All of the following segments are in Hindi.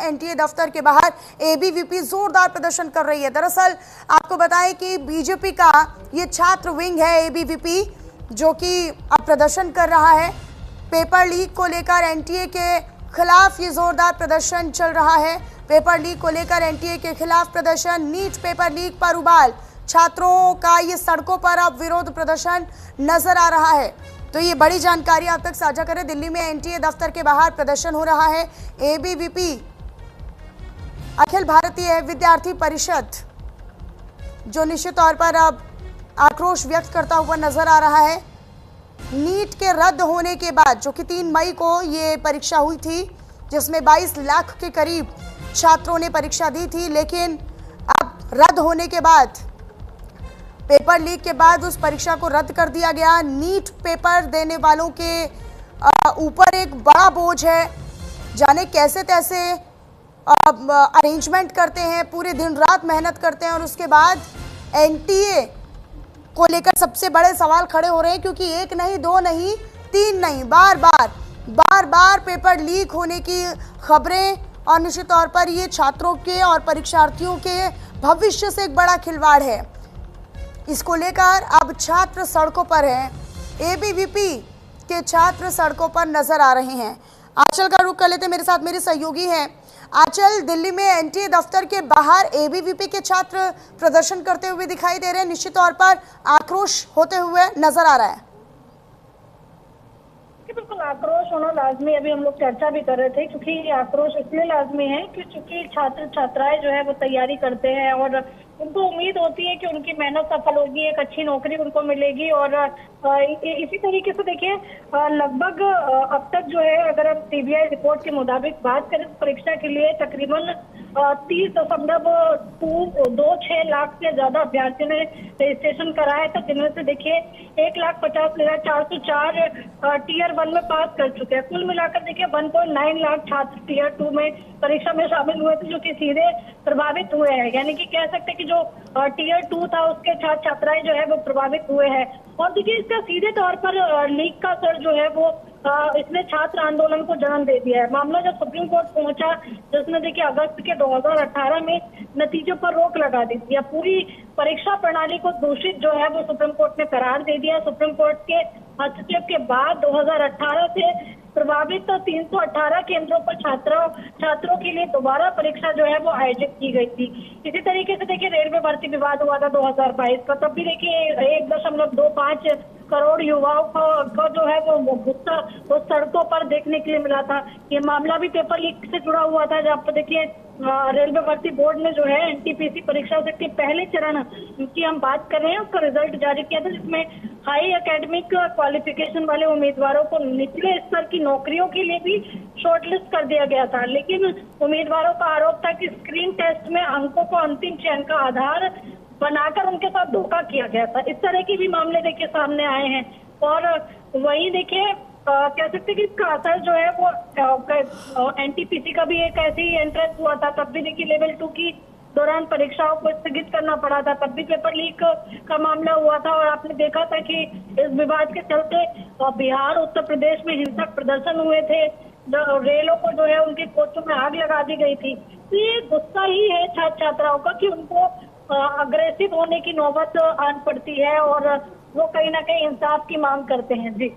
एनटीए दफ्तर के बाहर एबीवीपी जोरदार प्रदर्शन कर रही है। दरअसल आपको बताएं कि बीजेपी का ये छात्र विंग है एबीवीपी, जो कि अब प्रदर्शन कर रहा है। पेपर लीक को लेकर एनटीए के खिलाफ ये जोरदार प्रदर्शन चल रहा है। पेपर लीक को लेकर एनटीए के खिलाफ प्रदर्शन, नीट पेपर लीक पर उबाल, छात्रों का ये सड़कों पर अब विरोध प्रदर्शन नजर आ रहा है। तो ये बड़ी जानकारी आप तक साझा करें। दिल्ली में एनटीए दफ्तर के बाहर प्रदर्शन हो रहा है। एबीवीपी अखिल भारतीय विद्यार्थी परिषद जो निश्चित तौर पर अब आक्रोश व्यक्त करता हुआ नजर आ रहा है। नीट के रद्द होने के बाद, जो कि 3 मई को ये परीक्षा हुई थी, जिसमें 22 लाख के करीब छात्रों ने परीक्षा दी थी, लेकिन अब रद्द होने के बाद, पेपर लीक के बाद उस परीक्षा को रद्द कर दिया गया। नीट पेपर देने वालों के ऊपर एक बड़ा बोझ है। जाने कैसे तैसे अरेंजमेंट करते हैं, पूरे दिन रात मेहनत करते हैं और उसके बाद एनटीए को लेकर सबसे बड़े सवाल खड़े हो रहे हैं, क्योंकि 1 नहीं 2 नहीं 3 नहीं, बार बार पेपर लीक होने की खबरें, और निश्चित तौर पर ये छात्रों के और परीक्षार्थियों के भविष्य से एक बड़ा खिलवाड़ है। इसको लेकर अब छात्र सड़कों पर हैं। एबीवीपी के छात्र सड़कों पर नजर आ रहे हैं। आंचल का रुख कर लेते, मेरे साथ मेरे सहयोगी हैं। आंचल, दिल्ली में एनटीए दफ्तर के बाहर एबीवीपी के छात्र प्रदर्शन करते हुए दिखाई दे रहे हैं, निश्चित तौर पर आक्रोश होते हुए नजर आ रहा है। बिल्कुल आक्रोश होना लाजमी, अभी हम लोग चर्चा भी कर रहे थे, क्योंकि ये आक्रोश इसलिए लाजमी है कि चूंकि छात्र छात्राएं जो है वो तैयारी करते हैं और उनको उम्मीद होती है कि उनकी मेहनत सफल होगी, एक अच्छी नौकरी उनको मिलेगी। और इसी तरीके से देखिए, लगभग अब तक जो है, अगर हम सीबीआई रिपोर्ट के मुताबिक बात करें, परीक्षा के लिए तकरीबन 30.26 लाख से ज्यादा अभ्यर्थियों ने रजिस्ट्रेशन कराया था, जिनमें से देखिए 1,50,404 टीयर 1 में पास कर चुके हैं। कुल मिलाकर देखिए 1.9 लाख छात्र टीयर 2 में परीक्षा में शामिल हुए थे, जो कि सीधे प्रभावित हुए हैं। यानी कि कह सकते हैं कि जो टीयर 2 था उसके छात्र छात्राएं जो है वो प्रभावित हुए हैं। और देखिए इसका सीधे तौर पर लीक का असर जो है वो इसने छात्र आंदोलन को जन्म दे दिया है। मामला जब सुप्रीम कोर्ट पहुंचा, जिसने देखिए अगस्त के 2018 में नतीजों पर रोक लगा दी थी। पूरी परीक्षा प्रणाली को दूषित जो है वो सुप्रीम कोर्ट ने करार दे दिया। सुप्रीम कोर्ट के हस्तक्षेप के बाद 2018 से प्रभावित 318 केंद्रों पर छात्रों के लिए दोबारा परीक्षा जो है वो आयोजित की गई थी। इसी तरीके से देखिए रेलवे भर्ती विवाद हुआ था 2022 का, तब भी देखिए 1.25 करोड़ युवाओं को जो है वो गुस्सा उस सड़कों पर देखने के लिए मिला था। ये मामला भी पेपर लीक से जुड़ा हुआ था, जहाँ पर देखिए रेलवे भर्ती बोर्ड ने जो है एनटीपीसी परीक्षा के पहले चरण की हम बात कर रहे हैं, उसका रिजल्ट जारी किया था, जिसमें हाई एकेडमिक क्वालिफिकेशन वाले उम्मीदवारों को निचले स्तर की नौकरियों के लिए भी शॉर्टलिस्ट कर दिया गया था। लेकिन उम्मीदवारों का आरोप था कि स्क्रीन टेस्ट में अंकों को अंतिम चयन का आधार बनाकर उनके साथ धोखा किया गया था। इस तरह के भी मामले देखिए सामने आए हैं। और वहीं देखिए कह सकते कि इसका असर जो है वो एनटीपीसी का भी एक ऐसे ही एंट्रेंस हुआ था, तब भी देखिए लेवल 2 की दौरान परीक्षाओं को स्थगित करना पड़ा था, तब भी पेपर लीक का मामला हुआ था। और आपने देखा था कि इस विवाद के चलते बिहार, उत्तर प्रदेश में हिंसक प्रदर्शन हुए थे, रेलों को जो है उनके कोचों में आग लगा दी गई थी। तो ये गुस्सा ही है छात्र छात्राओं का कि उनको अग्रेसिव होने की नौबत आन पड़ती है और वो कहीं ना कहीं इंसाफ की मांग करते हैं। जी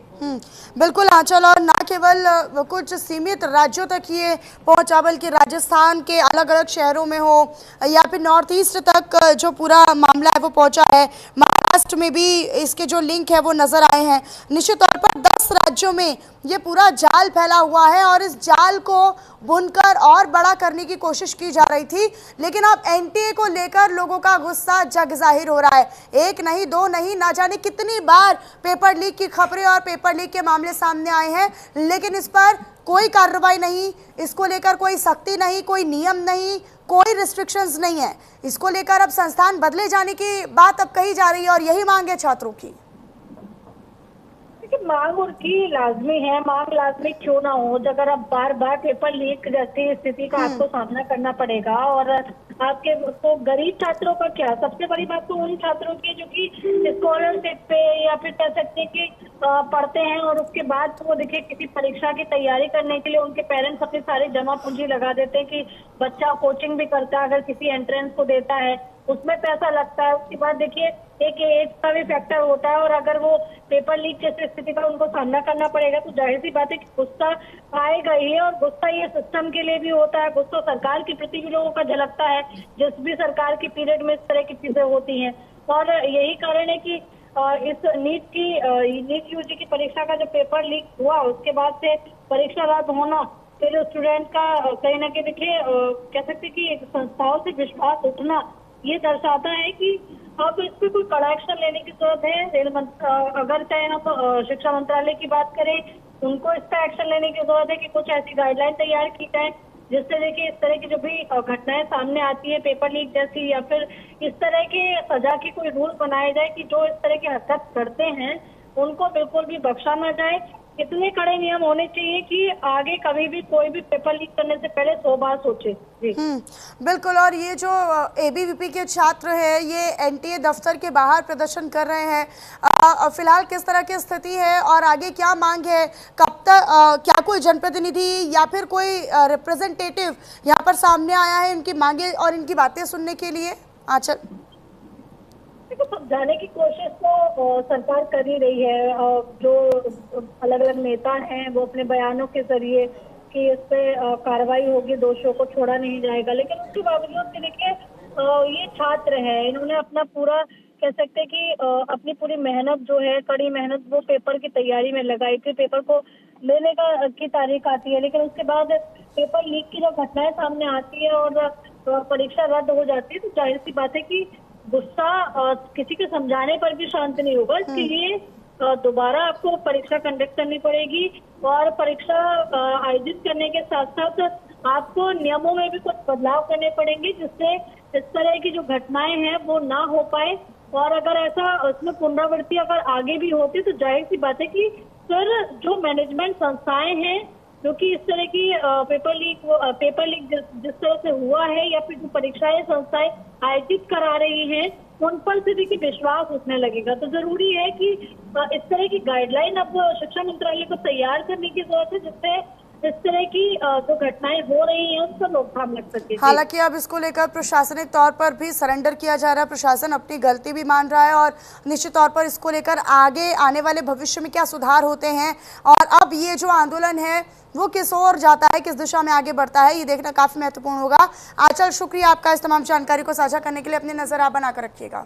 बिल्कुल आंचल, और न केवल कुछ सीमित राज्यों तक ये पहुंचा, बल्कि राजस्थान के अलग अलग शहरों में हो या फिर नॉर्थ ईस्ट तक जो पूरा मामला है वो पहुंचा है। महाराष्ट्र में भी इसके जो लिंक है वो नजर आए हैं। निश्चित तौर पर 10 राज्यों में ये पूरा जाल फैला हुआ है और इस जाल को बुनकर और बड़ा करने की कोशिश की जा रही थी, लेकिन अब एनटीए को लेकर लोगों का गुस्सा जग जाहिर हो रहा है। 1 नहीं 2 नहीं, ना जाने कितनी बार पेपर लीक की खबरें और पेपर लीक के मामले सामने आए हैं, लेकिन इस पर कोई कार्रवाई नहीं, इसको लेकर कोई सख्ती नहीं, कोई नियम नहीं, कोई रिस्ट्रिक्शंस नहीं है। इसको लेकर अब संस्थान बदले जाने की बात अब कही जा रही है और यही मांग है छात्रों की। मांग उनकी लाजमी है, मांग लाजमी क्यों ना हो। अगर आप बार बार पेपर लीक जैसी स्थिति का आपको सामना करना पड़ेगा, और आपके तो गरीब छात्रों का क्या, सबसे बड़ी बात तो उन छात्रों की जो कि स्कॉलरशिप पे या फिर कह सकते हैं कि पढ़ते हैं और उसके बाद वो देखिए किसी परीक्षा की तैयारी करने के लिए उनके पेरेंट्स अपनी सारी जमा पूंजी लगा देते हैं कि बच्चा कोचिंग भी करता है, अगर किसी एंट्रेंस को देता है उसमें पैसा लगता है। उसके बाद देखिए एक एज का भी फैक्टर होता है, और अगर वो पेपर लीक जैसी स्थिति का उनको सामना करना पड़ेगा तो जाहिर सी बात है कि गुस्सा आएगा ही। और गुस्सा ये सिस्टम के लिए भी होता है, गुस्सा सरकार के प्रति भी लोगों का झलकता है, जिस भी सरकार के पीरियड में इस तरह की चीजें होती हैं। और यही कारण है कि इस नीट यूजी की परीक्षा का जब पेपर लीक हुआ उसके बाद से परीक्षा रद्द होना, फिर स्टूडेंट का कहीं ना कहीं देखिए कह सकते कि एक संस्थाओं से विश्वास उठना, ये दर्शाता है कि अब इस पे कोई कड़ा एक्शन लेने की जरूरत है। अगर चाहे हम शिक्षा मंत्रालय की बात करें, उनको इस पे एक्शन लेने की जरूरत है कि कुछ ऐसी गाइडलाइन तैयार की जाए जिससे देखिए इस तरह की जो भी घटनाएं सामने आती है पेपर लीक जैसी, या फिर इस तरह के सजा के कोई रूल बनाए जाए कि जो इस तरह की हरकत करते हैं उनको बिल्कुल भी बख्शा न जाए। इतने कड़े नियम होने चाहिए कि आगे कभी भी कोई भी पेपर लीक करने से पहले 100 बार सोचे। जी बिल्कुल। और ये जो एबीवीपी के छात्र हैं ये एनटीए दफ्तर के बाहर प्रदर्शन कर रहे हैं, फिलहाल किस तरह की स्थिति है और आगे क्या मांग है? कब तक क्या कोई जनप्रतिनिधि या फिर कोई रिप्रेजेंटेटिव यहाँ पर सामने आया है इनकी मांगे और इनकी बातें सुनने के लिए? आंचल, समझाने की कोशिश तो सरकार कर ही रही है। जो अलग अलग नेता हैं वो अपने बयानों के जरिए कि इस पे कार्रवाई होगी, दोषियों को छोड़ा नहीं जाएगा, लेकिन उसके बावजूद भी देखिए ये छात्र है, इन्होंने अपना पूरा कह सकते हैं कि अपनी पूरी मेहनत जो है, कड़ी मेहनत वो पेपर की तैयारी में लगाई थी। पेपर को लेने की तारीख आती है, लेकिन उसके बाद पेपर लीक की जो घटनाएं सामने आती है और परीक्षा रद्द हो जाती है, तो जाहिर सी बात है कि गुस्सा किसी के समझाने पर भी शांत नहीं होगा। इसके लिए दोबारा आपको परीक्षा कंडक्ट करनी पड़ेगी, और परीक्षा आयोजित करने के साथ साथ आपको नियमों में भी कुछ बदलाव करने पड़ेंगे जिससे इस तरह की जो घटनाएं हैं वो ना हो पाए। और अगर ऐसा उसमें पुनरावृत्ति अगर आगे भी होती तो जाहिर सी बात है कि फिर जो मैनेजमेंट संस्थाएं हैं जो कि इस तरह की पेपर लीक जिस तरह से हुआ है या फिर जो परीक्षाएं संस्थाएं आयोजित करा रही हैं उन पर से देखिए विश्वास उठने लगेगा। तो जरूरी है कि इस तरह की गाइडलाइन अब शिक्षा मंत्रालय को तैयार करने की जरूरत है जिससे इस तरह की जो घटनाएं हो रही हैं उन पर रोकथाम लग सके। हालांकि अब इसको लेकर प्रशासनिक तौर पर भी सरेंडर किया जा रहा है, प्रशासन अपनी गलती भी मान रहा है और निश्चित तौर पर इसको लेकर आगे आने वाले भविष्य में क्या सुधार होते हैं और अब ये जो आंदोलन है वो किस ओर जाता है, किस दिशा में आगे बढ़ता है, ये देखना काफी महत्वपूर्ण होगा। आंचल, शुक्रिया आपका इस तमाम जानकारी को साझा करने के लिए। अपनी नजर आप बनाकर रखिएगा।